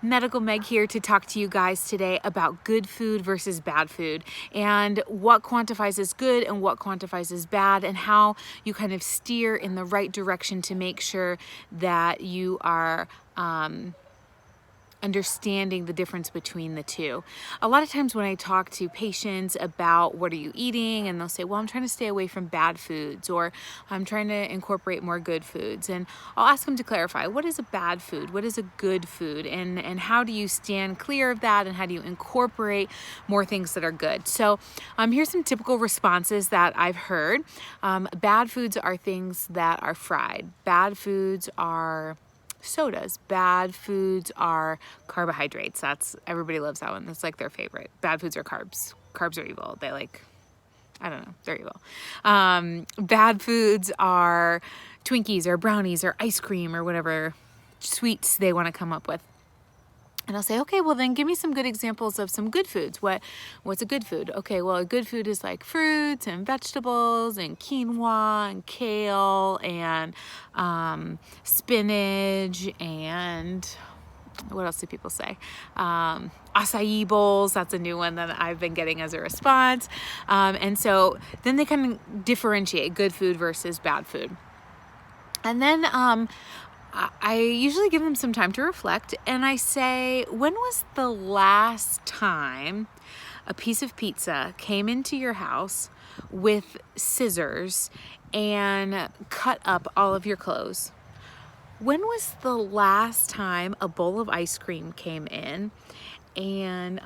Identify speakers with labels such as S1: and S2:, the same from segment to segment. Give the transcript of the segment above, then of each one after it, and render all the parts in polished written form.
S1: Medical Meg here to talk to you guys today about good food versus bad food and what quantifies as good and what quantifies as bad, and how you kind of steer in the right direction to make sure that you are understanding the difference between the two. A lot of times when I talk to patients about what are you eating, and they'll say, well, I'm trying to stay away from bad foods, or I'm trying to incorporate more good foods. And I'll ask them to clarify, what is a bad food? What is a good food? And how do you stand clear of that? And how do you incorporate more things that are good? So here's some typical responses that I've heard. Bad foods are things that are fried. Bad foods are sodas. Bad foods are carbohydrates. Everybody loves that one. That's like their favorite. Bad foods are carbs. Carbs are evil. I don't know, they're evil. Bad foods are Twinkies or brownies or ice cream or whatever sweets they want to come up with. And I'll say, okay, well then give me some good examples of some good foods. What's a good food? Okay, well, a good food is like fruits and vegetables and quinoa and kale and spinach and what else do people say? Acai bowls, that's a new one that I've been getting as a response. And so then they kind of differentiate good food versus bad food. And then I usually give them some time to reflect, and I say, when was the last time a piece of pizza came into your house with scissors and cut up all of your clothes? When was the last time a bowl of ice cream came in and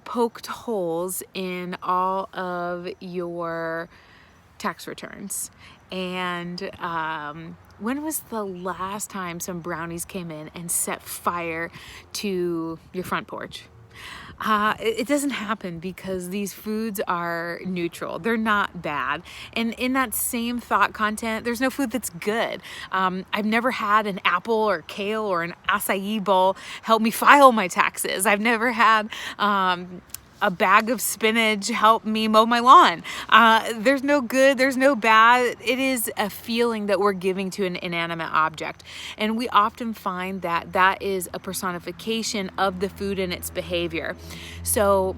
S1: poked holes in all of your tax returns? And when was the last time some brownies came in and set fire to your front porch? It doesn't happen because these foods are neutral. They're not bad. And in that same thought content, there's no food that's good. I've never had an apple or kale or an acai bowl help me file my taxes. I've never had a bag of spinach help me mow my lawn. There's no good, there's no bad. It is a feeling that we're giving to an inanimate object. And we often find that that is a personification of the food and its behavior. So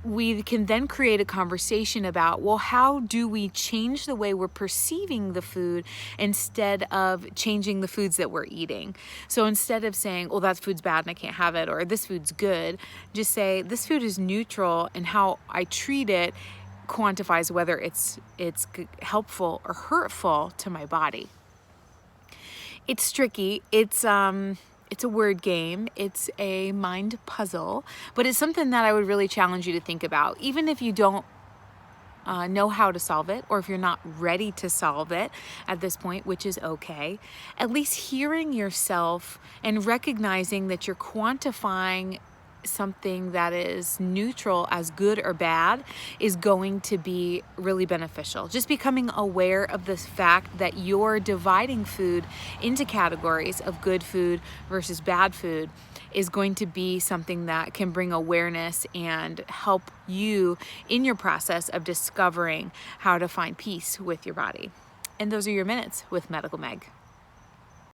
S1: we can then create a conversation about, well, how do we change the way we're perceiving the food instead of changing the foods that we're eating? So instead of saying, well, that food's bad and I can't have it, or this food's good, just say, this food is neutral, and how I treat it quantifies whether it's helpful or hurtful to my body. It's tricky. It's a word game, it's a mind puzzle, but it's something that I would really challenge you to think about. Even if you don't know how to solve it, or if you're not ready to solve it at this point, which is okay, at least hearing yourself and recognizing that you're quantifying something that is neutral as good or bad is going to be really beneficial. Just becoming aware of this fact that you're dividing food into categories of good food versus bad food is going to be something that can bring awareness and help you in your process of discovering how to find peace with your body. And those are your minutes with Medical Meg.